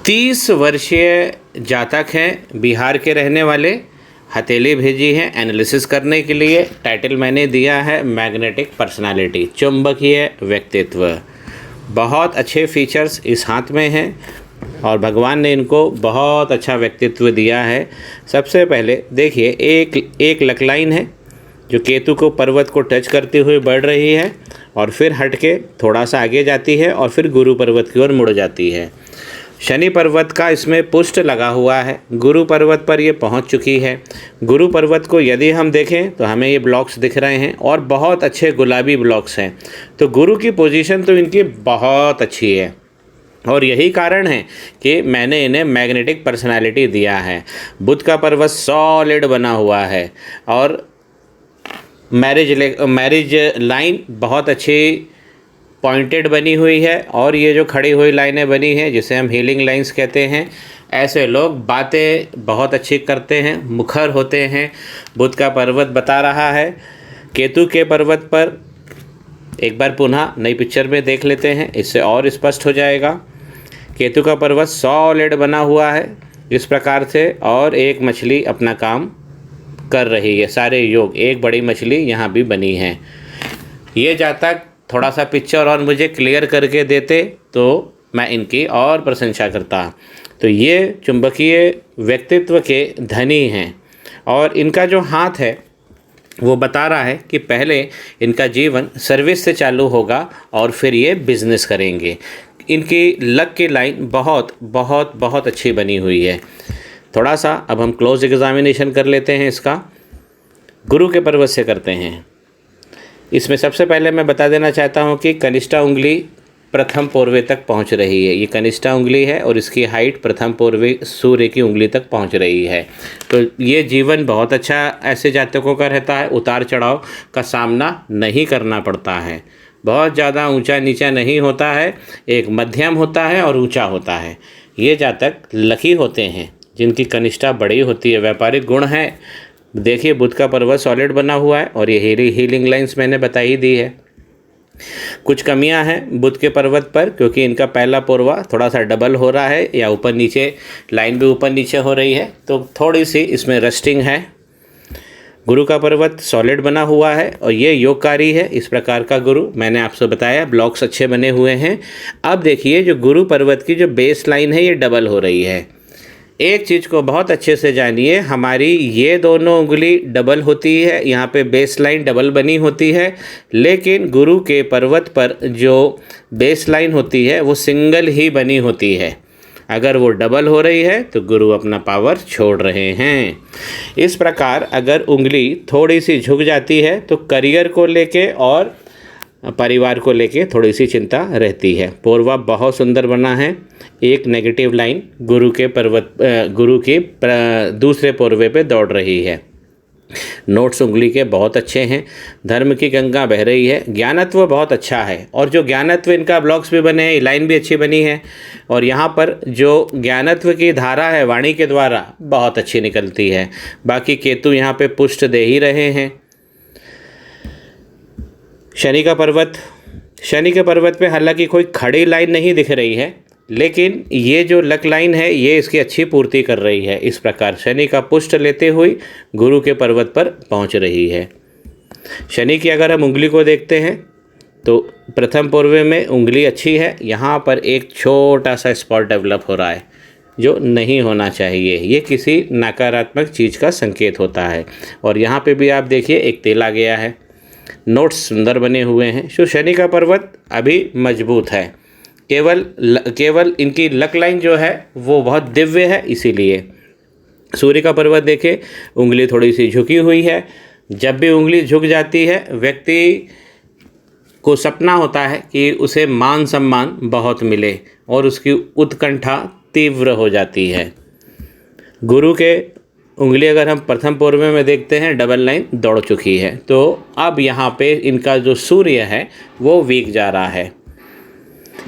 30 वर्षीय जातक हैं, बिहार के रहने वाले। हथेली भेजी है एनालिसिस करने के लिए। टाइटल मैंने दिया है मैग्नेटिक पर्सनालिटी, चुंबकीय व्यक्तित्व। बहुत अच्छे फीचर्स इस हाथ में हैं और भगवान ने इनको बहुत अच्छा व्यक्तित्व दिया है। सबसे पहले देखिए, एक लक लाइन है जो केतु को पर्वत को टच करती हुई बढ़ रही है और फिर हट के थोड़ा सा आगे जाती है और फिर गुरु पर्वत की ओर मुड़ जाती है। शनि पर्वत का इसमें पुष्ट लगा हुआ है। गुरु पर्वत पर ये पहुंच चुकी है। गुरु पर्वत को यदि हम देखें तो हमें ये ब्लॉक्स दिख रहे हैं और बहुत अच्छे गुलाबी ब्लॉक्स हैं। तो गुरु की पोजीशन तो इनकी बहुत अच्छी है और यही कारण है कि मैंने इन्हें मैग्नेटिक पर्सनालिटी दिया है। बुध का पर्वत सॉलिड बना हुआ है और मैरिज लाइन बहुत अच्छी पॉइंटेड बनी हुई है और ये जो खड़ी हुई लाइनें बनी हैं जिसे हम हीलिंग लाइंस कहते हैं, ऐसे लोग बातें बहुत अच्छी करते हैं, मुखर होते हैं। बुध का पर्वत बता रहा है। केतु के पर्वत पर एक बार पुनः नई पिक्चर में देख लेते हैं, इससे और स्पष्ट हो जाएगा। केतु का पर्वत सॉलिड बना हुआ है इस प्रकार से और एक मछली अपना काम कर रही है। सारे योग, एक बड़ी मछली यहाँ भी बनी है। ये जातक थोड़ा सा पिक्चर और मुझे क्लियर करके देते तो मैं इनकी और प्रशंसा करता। तो ये चुंबकीय व्यक्तित्व के धनी हैं और इनका जो हाथ है वो बता रहा है कि पहले इनका जीवन सर्विस से चालू होगा और फिर ये बिज़नेस करेंगे। इनकी लक की लाइन बहुत बहुत बहुत अच्छी बनी हुई है। थोड़ा सा अब हम क्लोज एग्जामिनेशन कर लेते हैं इसका। गुरु के पर्वत से करते हैं। इसमें सबसे पहले मैं बता देना चाहता हूं कि कनिष्ठा उंगली प्रथम पोर्वे तक पहुंच रही है। ये कनिष्ठा उंगली है और इसकी हाइट प्रथम पोर्वे सूर्य की उंगली तक पहुंच रही है। तो ये जीवन बहुत अच्छा ऐसे जातकों का रहता है। उतार चढ़ाव का सामना नहीं करना पड़ता है। बहुत ज़्यादा ऊंचा नीचा नहीं होता है, एक मध्यम होता है और ऊंचा होता है। ये जातक लकी होते हैं जिनकी कनिष्ठा बड़ी होती है। व्यापारिक गुण है। देखिए, बुध का पर्वत सॉलिड बना हुआ है और ये हीलिंग लाइंस मैंने बता ही दी है। कुछ कमियां हैं बुध के पर्वत पर क्योंकि इनका पहला पोरवा थोड़ा सा डबल हो रहा है या ऊपर नीचे, लाइन भी ऊपर नीचे हो रही है, तो थोड़ी सी इसमें रस्टिंग है। गुरु का पर्वत सॉलिड बना हुआ है और ये योगकारी है। इस प्रकार का गुरु मैंने आपसे बताया, ब्लॉक्स अच्छे बने हुए हैं। अब देखिए, जो गुरु पर्वत की जो बेस लाइन है ये डबल हो रही है। एक चीज़ को बहुत अच्छे से जानिए, हमारी ये दोनों उंगली डबल होती है, यहाँ पे बेस लाइन डबल बनी होती है, लेकिन गुरु के पर्वत पर जो बेस लाइन होती है वो सिंगल ही बनी होती है। अगर वो डबल हो रही है तो गुरु अपना पावर छोड़ रहे हैं। इस प्रकार अगर उंगली थोड़ी सी झुक जाती है तो करियर को लेके और परिवार को लेके थोड़ी सी चिंता रहती है। पोरवा बहुत सुंदर बना है। एक नेगेटिव लाइन गुरु के दूसरे पोरवे पे दौड़ रही है। नोट्स उंगली के बहुत अच्छे हैं। धर्म की गंगा बह रही है। ज्ञानत्व बहुत अच्छा है और जो ज्ञानत्व इनका ब्लॉक्स भी बने हैं, लाइन भी अच्छी बनी है और यहाँ पर जो ज्ञानत्व की धारा है वाणी के द्वारा बहुत अच्छी निकलती है। बाकी केतु यहाँ पे पुष्ट दे ही रहे हैं। शनि के पर्वत पे हालांकि कोई खड़ी लाइन नहीं दिख रही है, लेकिन ये जो लक लाइन है ये इसकी अच्छी पूर्ति कर रही है। इस प्रकार शनि का पुष्ट लेते हुए गुरु के पर्वत पर पहुंच रही है। शनि की अगर हम उंगली को देखते हैं तो प्रथम पोर्वे में उंगली अच्छी है। यहाँ पर एक छोटा सा स्पॉट डेवलप हो रहा है जो नहीं होना चाहिए। ये किसी नकारात्मक चीज़ का संकेत होता है और यहाँ पे भी आप देखिए एक तेल आ गया है। नोट्स सुंदर बने हुए हैं। तो शनि का पर्वत अभी मजबूत है। केवल इनकी लक लाइन जो है वो बहुत दिव्य है। इसीलिए सूर्य का पर्वत देखे, उंगली थोड़ी सी झुकी हुई है। जब भी उंगली झुक जाती है व्यक्ति को सपना होता है कि उसे मान सम्मान बहुत मिले और उसकी उत्कंठा तीव्र हो जाती है। गुरु के उंगली अगर हम प्रथम पोर्वे में देखते हैं, डबल लाइन दौड़ चुकी है। तो अब यहाँ पे इनका जो सूर्य है वो वीक जा रहा है।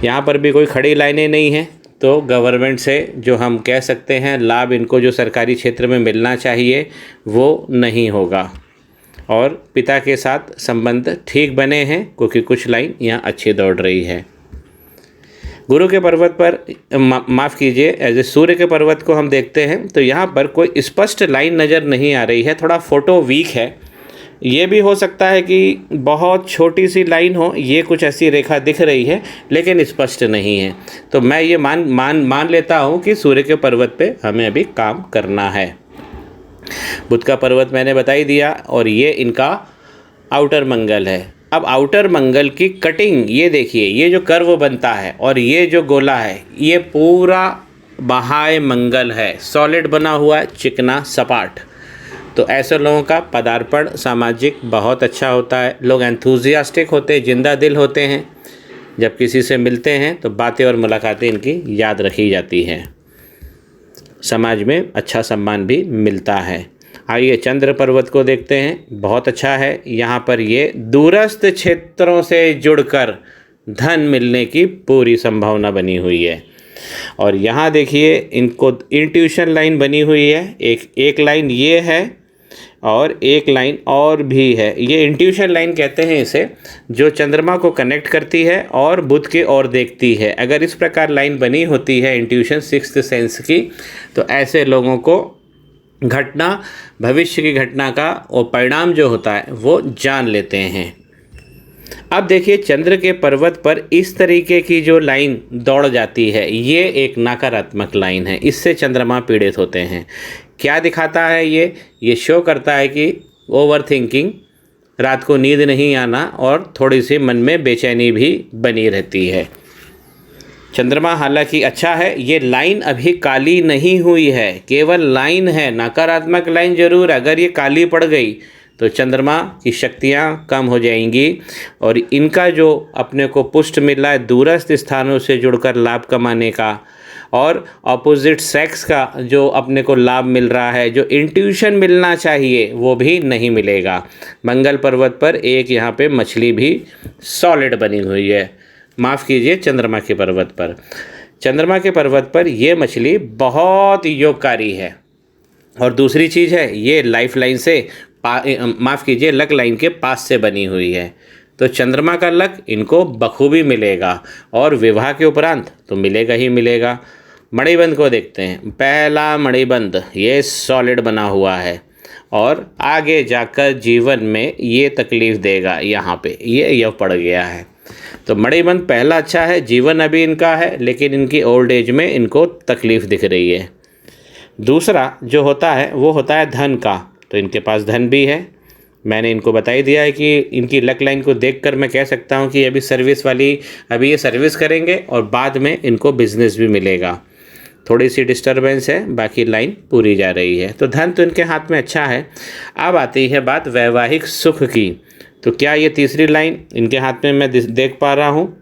यहाँ पर भी कोई खड़ी लाइनें नहीं हैं। तो गवर्नमेंट से जो हम कह सकते हैं लाभ इनको जो सरकारी क्षेत्र में मिलना चाहिए वो नहीं होगा और पिता के साथ संबंध ठीक बने हैं क्योंकि कुछ लाइन यहाँ अच्छी दौड़ रही है। गुरु के पर्वत पर माफ़ कीजिए, एज ए सूर्य के पर्वत को हम देखते हैं तो यहाँ पर कोई स्पष्ट लाइन नज़र नहीं आ रही है, थोड़ा फ़ोटो वीक है। ये भी हो सकता है कि बहुत छोटी सी लाइन हो, ये कुछ ऐसी रेखा दिख रही है लेकिन स्पष्ट नहीं है। तो मैं ये मान लेता हूँ कि सूर्य के पर्वत पे हमें अभी काम करना है। बुध का पर्वत मैंने बता ही दिया, और ये इनका आउटर मंगल है। अब आउटर मंगल की कटिंग ये देखिए, ये जो कर्व बनता है और ये जो गोला है, ये पूरा बाह्य मंगल है, सॉलिड बना हुआ, चिकना, सपाट। तो ऐसे लोगों का पदार्पण सामाजिक बहुत अच्छा होता है। लोग एंथुजियास्टिक होते हैं, जिंदा दिल होते हैं। जब किसी से मिलते हैं तो बातें और मुलाकातें इनकी याद रखी जाती हैं। समाज में अच्छा सम्मान भी मिलता है। आइए चंद्र पर्वत को देखते हैं। बहुत अच्छा है। यहाँ पर ये दूरस्थ क्षेत्रों से जुड़कर धन मिलने की पूरी संभावना बनी हुई है। और यहाँ देखिए इनको इंट्यूशन लाइन बनी हुई है। एक लाइन ये है और एक लाइन और भी है। ये इंट्यूशन लाइन कहते हैं इसे, जो चंद्रमा को कनेक्ट करती है और बुध की ओर देखती है। अगर इस प्रकार लाइन बनी होती है इंट्यूशन, सिक्स्थ सेंस की, तो ऐसे लोगों को घटना, भविष्य की घटना का वो परिणाम जो होता है वो जान लेते हैं। अब देखिए चंद्र के पर्वत पर इस तरीके की जो लाइन दौड़ जाती है, ये एक नकारात्मक लाइन है। इससे चंद्रमा पीड़ित होते हैं। क्या दिखाता है ये शो करता है कि ओवर थिंकिंग, रात को नींद नहीं आना और थोड़ी सी मन में बेचैनी भी बनी रहती है। चंद्रमा हालांकि अच्छा है, ये लाइन अभी काली नहीं हुई है, केवल लाइन है, नकारात्मक लाइन जरूर। अगर ये काली पड़ गई तो चंद्रमा की शक्तियाँ कम हो जाएंगी और इनका जो अपने को पुष्ट मिला है दूरस्थ स्थानों से जुड़कर लाभ कमाने का, और ऑपोजिट सेक्स का जो अपने को लाभ मिल रहा है, जो इंट्यूशन मिलना चाहिए, वो भी नहीं मिलेगा। मंगल पर्वत पर एक यहाँ पे मछली भी सॉलिड बनी हुई है। माफ़ कीजिए, चंद्रमा के पर्वत पर, चंद्रमा के पर्वत पर ये मछली बहुत योगकारी है। और दूसरी चीज़ है, ये लाइफ लाइन से माफ़ कीजिए लक लाइन के पास से बनी हुई है। तो चंद्रमा का लक इनको बखूबी मिलेगा और विवाह के उपरांत तो मिलेगा ही मिलेगा। मणिबंध को देखते हैं। पहला मणिबंध ये सॉलिड बना हुआ है और आगे जाकर जीवन में ये तकलीफ़ देगा। यहाँ पे ये पड़ गया है। तो मणिबंध पहला अच्छा है, जीवन अभी इनका है लेकिन इनकी ओल्ड एज में इनको तकलीफ़ दिख रही है। दूसरा जो होता है वो होता है धन का। तो इनके पास धन भी है। मैंने इनको बता ही दिया है कि इनकी लक लाइन को देखकर मैं कह सकता हूँ कि अभी सर्विस वाली, अभी ये सर्विस करेंगे और बाद में इनको बिजनेस भी मिलेगा। थोड़ी सी डिस्टरबेंस है, बाकी लाइन पूरी जा रही है। तो धन तो इनके हाथ में अच्छा है। अब आती है बात वैवाहिक सुख की। तो क्या ये तीसरी लाइन इनके हाथ में मैं देख पा रहा हूँ?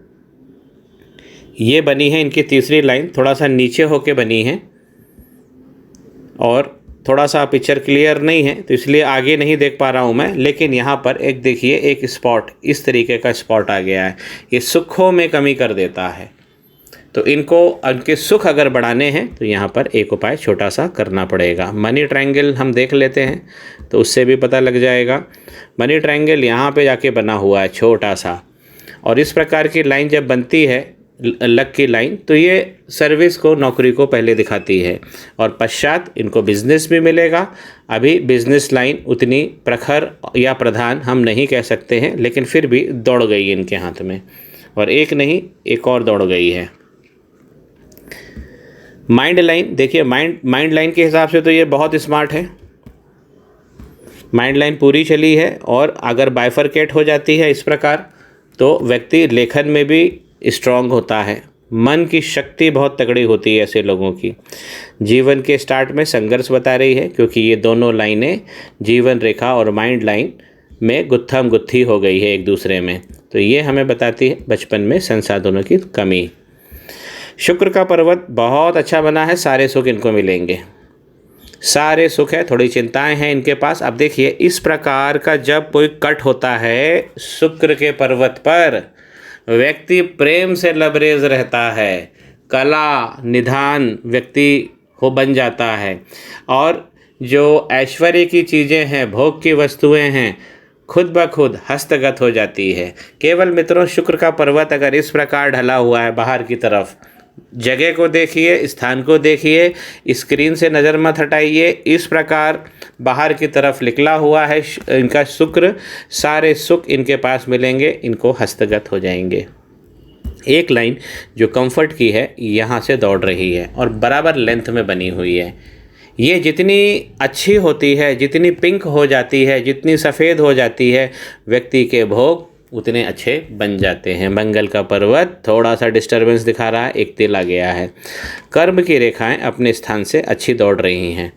ये बनी है इनकी तीसरी लाइन, थोड़ा सा नीचे होके बनी है और थोड़ा सा पिक्चर क्लियर नहीं है तो इसलिए आगे नहीं देख पा रहा हूँ मैं। लेकिन यहाँ पर एक देखिए, एक स्पॉट, इस तरीके का स्पॉट आ गया है। ये सुखों में कमी कर देता है। तो इनको उनके सुख अगर बढ़ाने हैं तो यहाँ पर एक उपाय छोटा सा करना पड़ेगा। मनी ट्रायंगल हम देख लेते हैं तो उससे भी पता लग जाएगा। मनी ट्रायंगल यहाँ पे जाके बना हुआ है छोटा सा, और इस प्रकार की लाइन जब बनती है लक की लाइन, तो ये सर्विस को, नौकरी को पहले दिखाती है और पश्चात इनको बिजनेस भी मिलेगा। अभी बिजनेस लाइन उतनी प्रखर या प्रधान हम नहीं कह सकते हैं, लेकिन फिर भी दौड़ गई इनके हाथ में, और एक नहीं एक और दौड़ गई है। माइंड लाइन देखिए, माइंड लाइन के हिसाब से तो ये बहुत स्मार्ट है। माइंड लाइन पूरी चली है और अगर बाइफरकेट हो जाती है इस प्रकार, तो व्यक्ति लेखन में भी स्ट्रांग होता है। मन की शक्ति बहुत तगड़ी होती है ऐसे लोगों की। जीवन के स्टार्ट में संघर्ष बता रही है, क्योंकि ये दोनों लाइनें जीवन रेखा और माइंड लाइन में गुत्थम गुत्थी हो गई है एक दूसरे में। तो ये हमें बताती है बचपन में संसाधनों की कमी। शुक्र का पर्वत बहुत अच्छा बना है, सारे सुख इनको मिलेंगे, सारे सुख है, थोड़ी चिंताएं हैं इनके पास। अब देखिए इस प्रकार का जब कोई कट होता है शुक्र के पर्वत पर, व्यक्ति प्रेम से लबरेज रहता है, कला निधान व्यक्ति हो बन जाता है, और जो ऐश्वर्य की चीज़ें हैं, भोग की वस्तुएं हैं, खुद ब खुद हस्तगत हो जाती है। केवल मित्रों शुक्र का पर्वत अगर इस प्रकार ढला हुआ है बाहर की तरफ, जगह को देखिए, स्थान को देखिए, स्क्रीन से नज़र मत हटाइए, इस प्रकार बाहर की तरफ निकला हुआ है इनका शुक्र, सारे सुख इनके पास मिलेंगे, इनको हस्तगत हो जाएंगे। एक लाइन जो कंफर्ट की है यहाँ से दौड़ रही है और बराबर लेंथ में बनी हुई है। ये जितनी अच्छी होती है, जितनी पिंक हो जाती है, जितनी सफ़ेद हो जाती है, व्यक्ति के भोग उतने अच्छे बन जाते हैं। मंगल का पर्वत थोड़ा सा डिस्टरबेंस दिखा रहा है, एक तिल आ गया है। कर्म की रेखाएं अपने स्थान से अच्छी दौड़ रही हैं।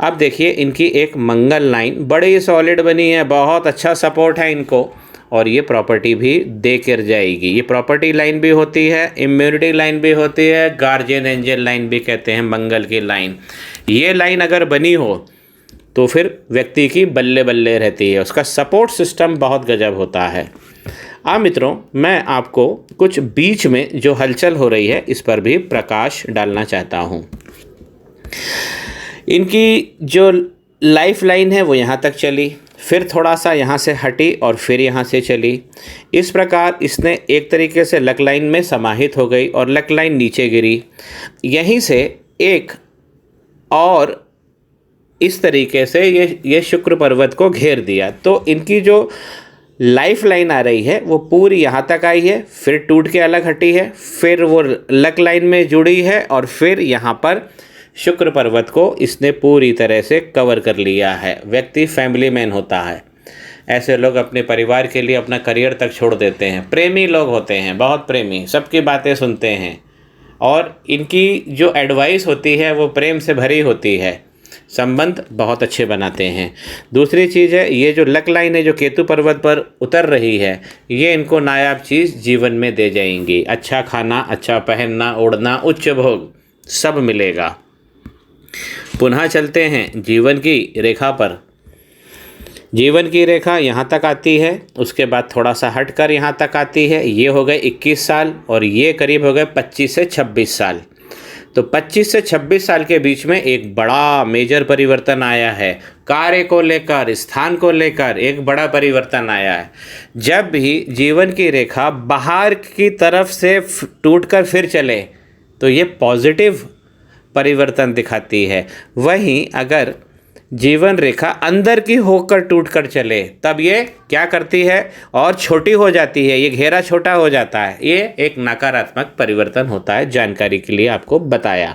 अब देखिए इनकी एक मंगल लाइन बड़ी सॉलिड बनी है, बहुत अच्छा सपोर्ट है इनको, और ये प्रॉपर्टी भी दे कर जाएगी। ये प्रॉपर्टी लाइन भी होती है, इम्यूनिटी लाइन भी होती है, गार्जियन एंजल लाइन भी कहते हैं मंगल की लाइन। ये लाइन अगर बनी हो तो फिर व्यक्ति की बल्ले बल्ले रहती है, उसका सपोर्ट सिस्टम बहुत गजब होता है। मित्रों, मैं आपको कुछ बीच में जो हलचल हो रही है इस पर भी प्रकाश डालना चाहता हूँ। इनकी जो लाइफ लाइन है वो यहाँ तक चली, फिर थोड़ा सा यहाँ से हटी और फिर यहाँ से चली। इस प्रकार इसने एक तरीके से लक लाइन में समाहित हो गई और लक लाइन नीचे गिरी। यहीं से एक और इस तरीके से ये शुक्र पर्वत को घेर दिया। तो इनकी जो लाइफ लाइन आ रही है वो पूरी यहाँ तक आई है, फिर टूट के अलग हटी है, फिर वो लक लाइन में जुड़ी है और फिर यहाँ पर शुक्र पर्वत को इसने पूरी तरह से कवर कर लिया है। व्यक्ति फैमिली मैन होता है। ऐसे लोग अपने परिवार के लिए अपना करियर तक छोड़ देते हैं। प्रेमी लोग होते हैं, बहुत प्रेमी, सबकी बातें सुनते हैं और इनकी जो एडवाइस होती है वो प्रेम से भरी होती है। संबंध बहुत अच्छे बनाते हैं। दूसरी चीज़ है, ये जो लक लाइन है जो केतु पर्वत पर उतर रही है, ये इनको नायाब चीज़ जीवन में दे जाएंगी। अच्छा खाना, अच्छा पहनना, ओढ़ना, उच्च भोग सब मिलेगा। पुनः चलते हैं जीवन की रेखा पर। जीवन की रेखा यहाँ तक आती है, उसके बाद थोड़ा सा हटकर यहाँ तक आती है। ये हो गए 21 साल और ये करीब हो गए 25 से 26 साल। तो 25 से 26 साल के बीच में एक बड़ा मेजर परिवर्तन आया है। कार्य को लेकर, स्थान को लेकर एक बड़ा परिवर्तन आया है। जब भी जीवन की रेखा बाहर की तरफ से टूटकर फिर चले तो ये पॉजिटिव परिवर्तन दिखाती है। वहीं अगर जीवन रेखा अंदर की होकर टूटकर चले तब ये क्या करती है, और छोटी हो जाती है, ये घेरा छोटा हो जाता है। ये एक नकारात्मक परिवर्तन होता है, जानकारी के लिए आपको बताया।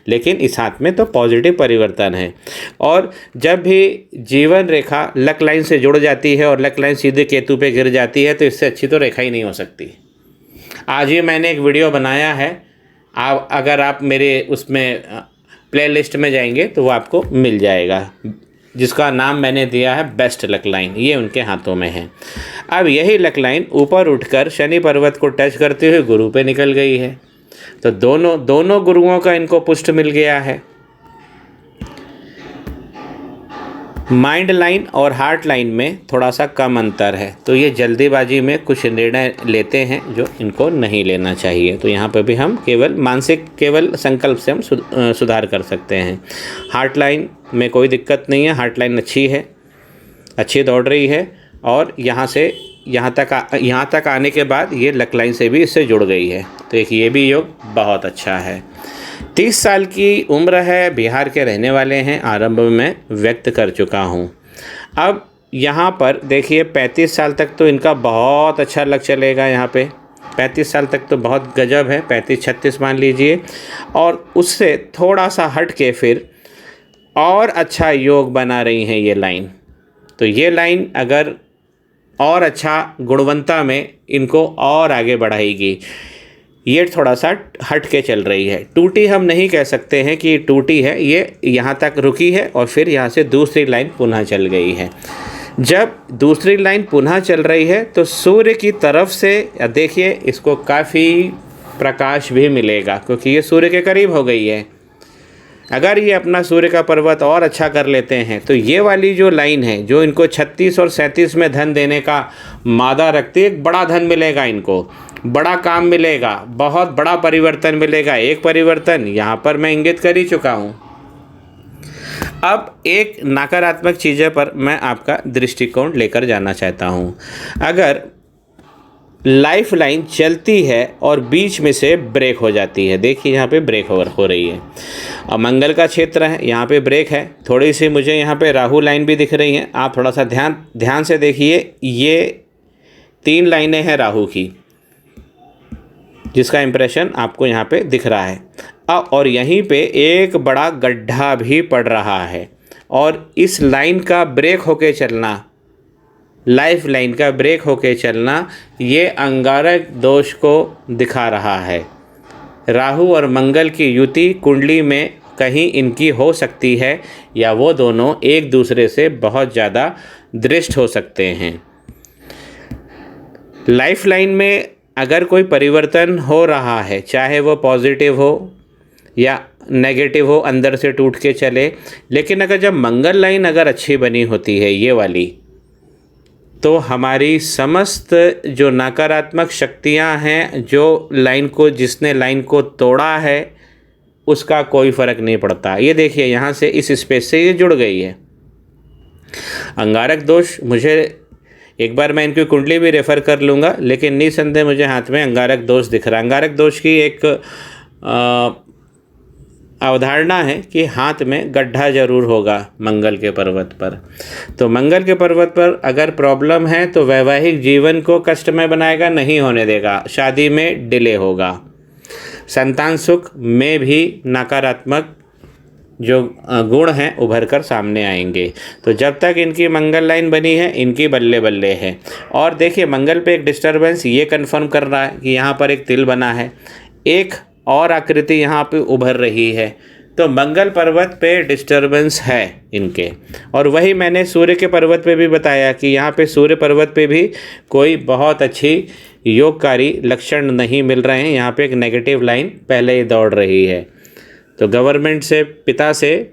लेकिन इस हाथ में तो पॉजिटिव परिवर्तन है। और जब भी जीवन रेखा लक लाइन से जुड़ जाती है और लक लाइन सीधे केतु पे गिर जाती है तो इससे अच्छी तो रेखा ही नहीं हो सकती। आज ही मैंने एक वीडियो बनाया है, अगर आप मेरे उसमें प्लेलिस्ट में जाएंगे तो वो आपको मिल जाएगा, जिसका नाम मैंने दिया है बेस्ट लक लाइन। ये उनके हाथों में है। अब यही लक लाइन ऊपर उठकर शनि पर्वत को टच करते हुए गुरु पे निकल गई है। तो दोनों गुरुओं का इनको पुष्ट मिल गया है। माइंड लाइन और हार्ट लाइन में थोड़ा सा कम अंतर है, तो ये जल्दीबाजी में कुछ निर्णय लेते हैं जो इनको नहीं लेना चाहिए। तो यहाँ पर भी हम केवल मानसिक संकल्प से हम सुधार कर सकते हैं। हार्ट लाइन में कोई दिक्कत नहीं है, हार्ट लाइन अच्छी है, अच्छी दौड़ रही है और यहाँ से यहाँ तक आने के बाद ये लक लाइन से भी इससे जुड़ गई है। तो एक ये भी योग बहुत अच्छा है। 30 साल की उम्र है, बिहार के रहने वाले हैं, आरंभ में व्यक्त कर चुका हूँ। अब यहाँ पर देखिए 35 साल तक तो इनका बहुत अच्छा लग चलेगा। यहाँ पे 35 साल तक तो बहुत गजब है, 35-36 मान लीजिए। और उससे थोड़ा सा हट के फिर और अच्छा योग बना रही हैं ये लाइन। तो ये लाइन अगर और अच्छा गुणवत्ता में इनको और आगे बढ़ाएगी। ये थोड़ा सा हट के चल रही है, टूटी हम नहीं कह सकते हैं कि टूटी है, ये यहाँ तक रुकी है और फिर यहाँ से दूसरी लाइन पुनः चल गई है। जब दूसरी लाइन पुनः चल रही है तो सूर्य की तरफ से देखिए इसको काफ़ी प्रकाश भी मिलेगा, क्योंकि ये सूर्य के करीब हो गई है। अगर ये अपना सूर्य का पर्वत और अच्छा कर लेते हैं तो ये वाली जो लाइन है जो इनको 36 और 37 में धन देने का मादा रखती है, एक बड़ा धन मिलेगा इनको, बड़ा काम मिलेगा, बहुत बड़ा परिवर्तन मिलेगा। एक परिवर्तन यहाँ पर मैं इंगित कर ही चुका हूँ। अब एक नकारात्मक चीज़ों पर मैं आपका दृष्टिकोण लेकर जाना चाहता हूँ। अगर लाइफ लाइन चलती है और बीच में से ब्रेक हो जाती है, देखिए यहाँ पे ब्रेक हो रही है। अब मंगल का क्षेत्र है, यहाँ पे ब्रेक है। थोड़ी सी मुझे यहाँ पे राहु लाइन भी दिख रही हैं। आप थोड़ा सा ध्यान से देखिए, ये 3 लाइनें हैं राहु की, जिसका इम्प्रेशन आपको यहाँ पे दिख रहा है। और यहीं पे एक बड़ा गड्ढा भी पड़ रहा है, और इस लाइन का ब्रेक होके चलना, लाइफ लाइन का ब्रेक होके चलना, ये अंगारक दोष को दिखा रहा है। राहु और मंगल की युति कुंडली में कहीं इनकी हो सकती है, या वो दोनों एक दूसरे से बहुत ज़्यादा दृष्ट हो सकते हैं। लाइफ लाइन में अगर कोई परिवर्तन हो रहा है, चाहे वो पॉजिटिव हो या नेगेटिव हो, अंदर से टूट के चले, लेकिन अगर जब मंगल लाइन अगर अच्छी बनी होती है ये वाली, तो हमारी समस्त जो नकारात्मक शक्तियां हैं, जो जिसने लाइन को तोड़ा है, उसका कोई फ़र्क नहीं पड़ता। ये देखिए यहाँ से इस स्पेस से ये जुड़ गई है। अंगारक दोष, मुझे एक बार मैं इनकी कुंडली भी रेफ़र कर लूँगा, लेकिन निसंदेह मुझे हाथ में अंगारक दोष दिख रहा है। अंगारक दोष की एक अवधारणा है कि हाथ में गड्ढा जरूर होगा मंगल के पर्वत पर। तो मंगल के पर्वत पर अगर प्रॉब्लम है तो वैवाहिक जीवन को कष्टमय बनाएगा, नहीं होने देगा, शादी में डिले होगा, संतान सुख में भी नकारात्मक जो गुण हैं उभर कर सामने आएंगे। तो जब तक इनकी मंगल लाइन बनी है, इनकी बल्ले बल्ले है। और देखिए मंगल पे एक डिस्टर्बेंस ये कंफर्म कर रहा है कि यहाँ पर एक तिल बना है, एक और आकृति यहाँ पे उभर रही है। तो मंगल पर्वत पे डिस्टर्बेंस है इनके। और वही मैंने सूर्य के पर्वत पे भी बताया कि यहाँ पे सूर्य पर्वत पे भी कोई बहुत अच्छी योगकारी लक्षण नहीं मिल रहे हैं। यहाँ पे एक नेगेटिव लाइन पहले ही दौड़ रही है। तो गवर्नमेंट से, पिता से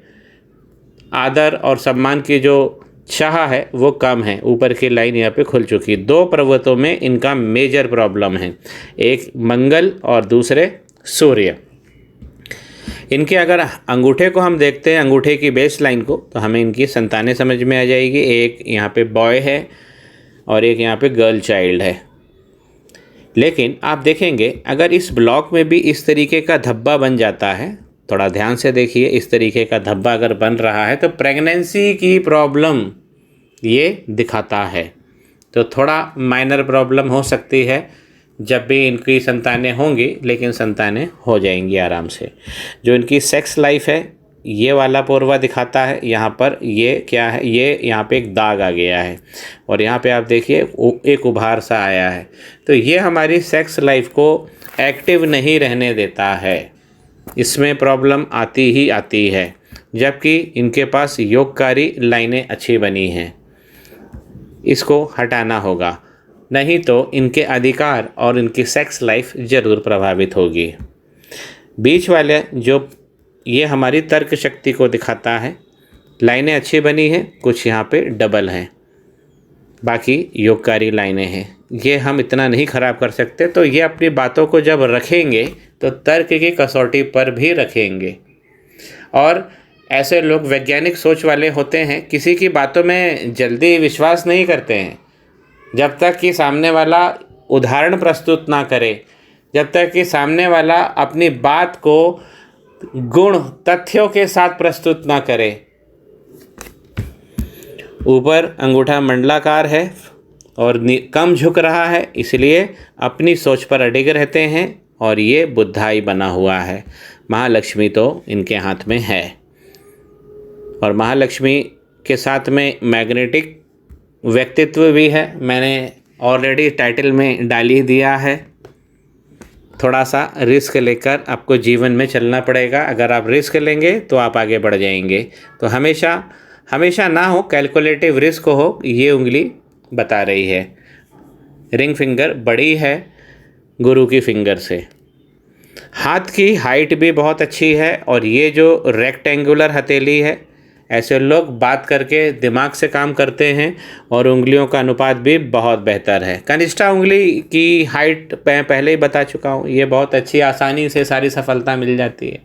आदर और सम्मान की जो चाह है वो कम है। ऊपर की लाइन यहाँ पे खुल चुकी। 2 पर्वतों में इनका मेजर प्रॉब्लम है, एक मंगल और दूसरे सूर्य। इनके अगर अंगूठे को हम देखते हैं, अंगूठे की बेस लाइन को, तो हमें इनकी संतानें समझ में आ जाएगी। एक यहाँ पे बॉय है और एक यहाँ पे गर्ल चाइल्ड है। लेकिन आप देखेंगे अगर इस ब्लॉक में भी इस तरीके का धब्बा बन जाता है, थोड़ा ध्यान से देखिए, इस तरीके का धब्बा अगर बन रहा है तो प्रेगनेंसी की प्रॉब्लम ये दिखाता है। तो थोड़ा माइनर प्रॉब्लम हो सकती है जब भी इनकी संतानें होंगी, लेकिन संतानें हो जाएंगी आराम से। जो इनकी सेक्स लाइफ है, ये वाला पोरवा दिखाता है। यहाँ पर ये क्या है, ये यहाँ पे एक दाग आ गया है और यहाँ पे आप देखिए एक उभार सा आया है। तो ये हमारी सेक्स लाइफ को एक्टिव नहीं रहने देता है, इसमें प्रॉब्लम आती ही आती है। जबकि इनके पास योगकारी लाइनें अच्छी बनी हैं, इसको हटाना होगा, नहीं तो इनके अधिकार और इनकी सेक्स लाइफ ज़रूर प्रभावित होगी। बीच वाले जो ये हमारी तर्क शक्ति को दिखाता है, लाइनें अच्छी बनी हैं, कुछ यहाँ पे डबल हैं, बाकी योगकारी लाइनें हैं। ये हम इतना नहीं ख़राब कर सकते। तो ये अपनी बातों को जब रखेंगे तो तर्क की कसौटी पर भी रखेंगे। और ऐसे लोग वैज्ञानिक सोच वाले होते हैं, किसी की बातों में जल्दी विश्वास नहीं करते हैं जब तक कि सामने वाला उदाहरण प्रस्तुत ना करे, जब तक कि सामने वाला अपनी बात को गुण तथ्यों के साथ प्रस्तुत ना करे। ऊपर अंगूठा मंडलाकार है और कम झुक रहा है, इसलिए अपनी सोच पर अडिग रहते हैं और ये बुद्धाई बना हुआ है। महालक्ष्मी तो इनके हाथ में है और महालक्ष्मी के साथ में मैग्नेटिक व्यक्तित्व भी है। मैंने ऑलरेडी टाइटल में डाल ही दिया है। थोड़ा सा रिस्क लेकर आपको जीवन में चलना पड़ेगा। अगर आप रिस्क लेंगे तो आप आगे बढ़ जाएंगे। तो हमेशा ना हो, कैलकुलेटिव रिस्क हो, ये उंगली बता रही है। रिंग फिंगर बड़ी है गुरु की फिंगर से। हाथ की हाइट भी बहुत अच्छी है और ये जो रेक्टेंगुलर हथेली है, ऐसे लोग बात करके दिमाग से काम करते हैं और उंगलियों का अनुपात भी बहुत बेहतर है। कनिष्ठा उंगली की हाइट मैं पहले ही बता चुका हूँ, ये बहुत अच्छी, आसानी से सारी सफलता मिल जाती है।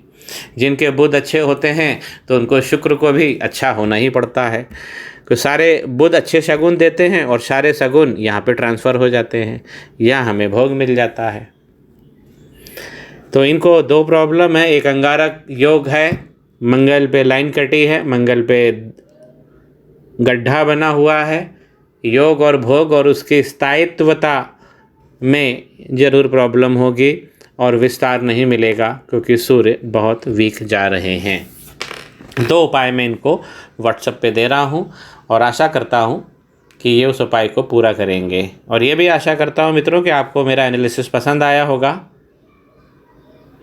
जिनके बुध अच्छे होते हैं तो उनको शुक्र को भी अच्छा होना ही पड़ता है, तो सारे बुध अच्छे शगुन देते हैं और सारे शगुन यहाँ पे ट्रांसफ़र हो जाते हैं, या हमें भोग मिल जाता है। तो इनको दो प्रॉब्लम है, एक अंगारक योग है, मंगल पे लाइन कटी है, मंगल पे गड्ढा बना हुआ है, योग और भोग और उसकी स्थायित्वता में ज़रूर प्रॉब्लम होगी और विस्तार नहीं मिलेगा क्योंकि सूर्य बहुत वीक जा रहे हैं। दो उपाय मैं इनको व्हाट्सएप पे दे रहा हूँ और आशा करता हूँ कि ये उस उपाय को पूरा करेंगे। और ये भी आशा करता हूँ मित्रों कि आपको मेरा एनालिसिस पसंद आया होगा।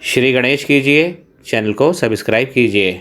श्री गणेश कीजिए, चैनल को सब्सक्राइब कीजिए।